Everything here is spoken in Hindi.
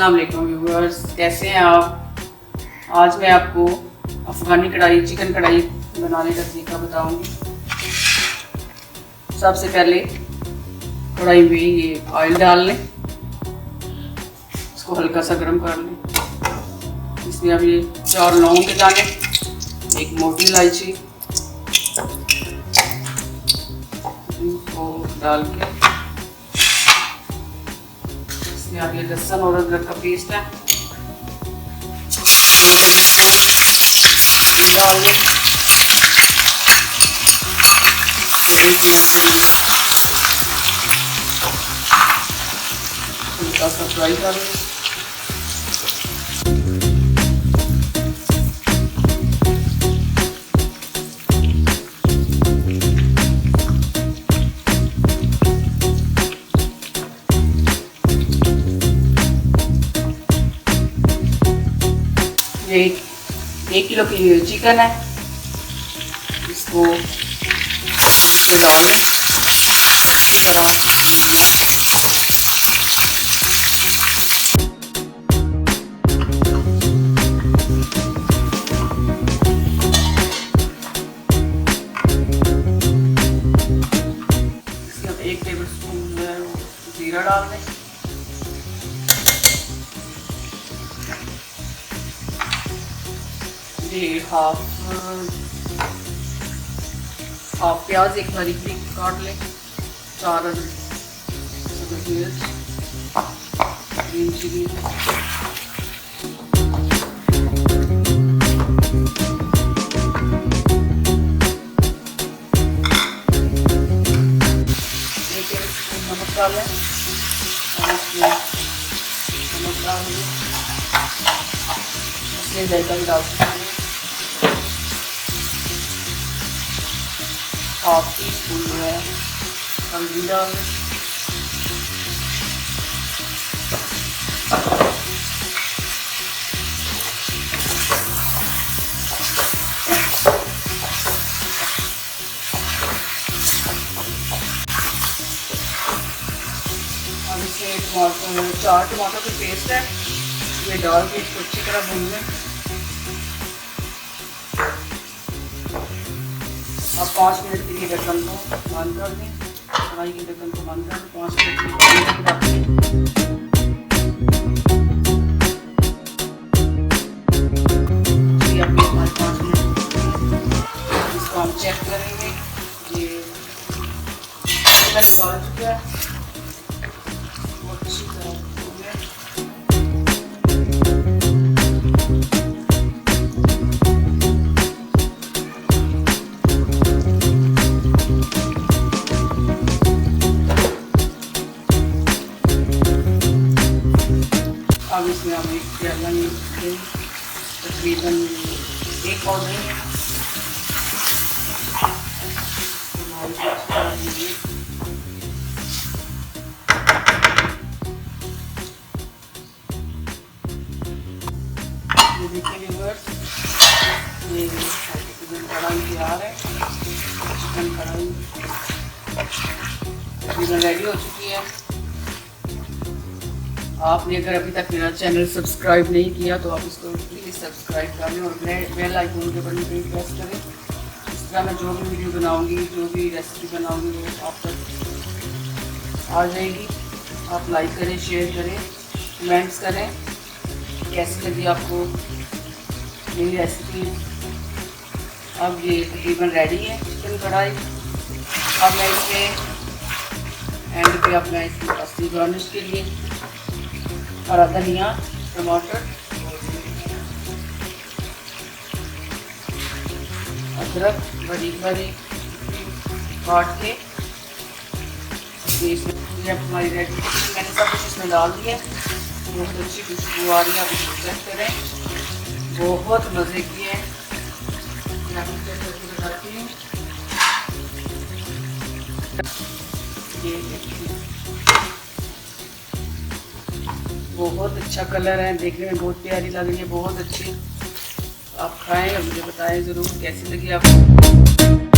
अस्सलाम वालेकुम व्यूअर्स, कैसे हैं आप। आज मैं आपको अफ़गानी कढ़ाई चिकन कढ़ाई बनाने का तरीका बताऊंगी। सबसे पहले कढ़ाई में ये ऑयल डाल लें, इसको हल्का सा गर्म कर लें। इसमें अब ये 4 लौंग के दाने, एक मोटी इलायची को डाल के इसमें अब ये लहसुन और अदरक का पेस्ट है, डाल दें। हल्का सा फ्राई कर लें। ये 1 किलो की चिकन है, इसको डाल लें अच्छी तरह। इसमें अब 1 टेबलस्पून जीरा डाल दें। हाफ प्याज एक बारीक काट लें, 4 मिर्च, ग्रीन चिली, नमक डाल लें और इसमें नमक डाल दें, इसमें जायका भी डाल सकते हैं। 1/2 टीस्पून जो है हल्दी डाल दें। अब इसमें 4 टमाटर की पेस्ट है, ये डाल के इसको अच्छी तरह भून लें। अब 5 मिनट के लिए ढक्कन को बंद कर दें, कढ़ाई के ढक्कन को बंद कर दें। 5 मिनट के लिए रख दें। अब 5 मिनट इसको हम चेक करेंगे। ये चिकन निकाल चुका है, अच्छी तरह अब इसमें हम एक प्याला तकरीबन 1 पाव देंगे। ये देखिए व्यूअर्स, ये कढ़ाई तैयार है। चिकन कढ़ाई तकरीबन रेडी हो चुकी है। आपने अगर अभी तक मेरा चैनल सब्सक्राइब नहीं किया तो आप इसको प्लीज़ सब्सक्राइब कर लें और बेल आइकन के बटन पर प्रेस करें। इस तरह मैं जो भी वीडियो बनाऊंगी, जो भी रेसिपी बनाऊंगी, वो आप तक आ जाएगी। आप लाइक करें, शेयर करें, कमेंट्स करें कैसी लगी आपको मेरी रेसिपी। अब ये तकरीबन रेडी है चिकन कढ़ाई। अब मैं इसमें एंड पे अपना इसमें असली गार्निश के लिए हरा धनिया, टमाटर, अदरक बारीक बारीक काट के इसमें हमारी रेडी। मैंने सब कुछ इसमें डाल दिया, बहुत अच्छी खुशबू आ रही है। आप इसको चेक करें, बहुत मज़े की है। मैं आपको चेक करके बताती हूँ। ये देखिए, बहुत अच्छा कलर है, देखने में बहुत प्यारी लग रही है, बहुत अच्छी। आप खाएं और मुझे बताएं ज़रूर कैसी लगी आपको।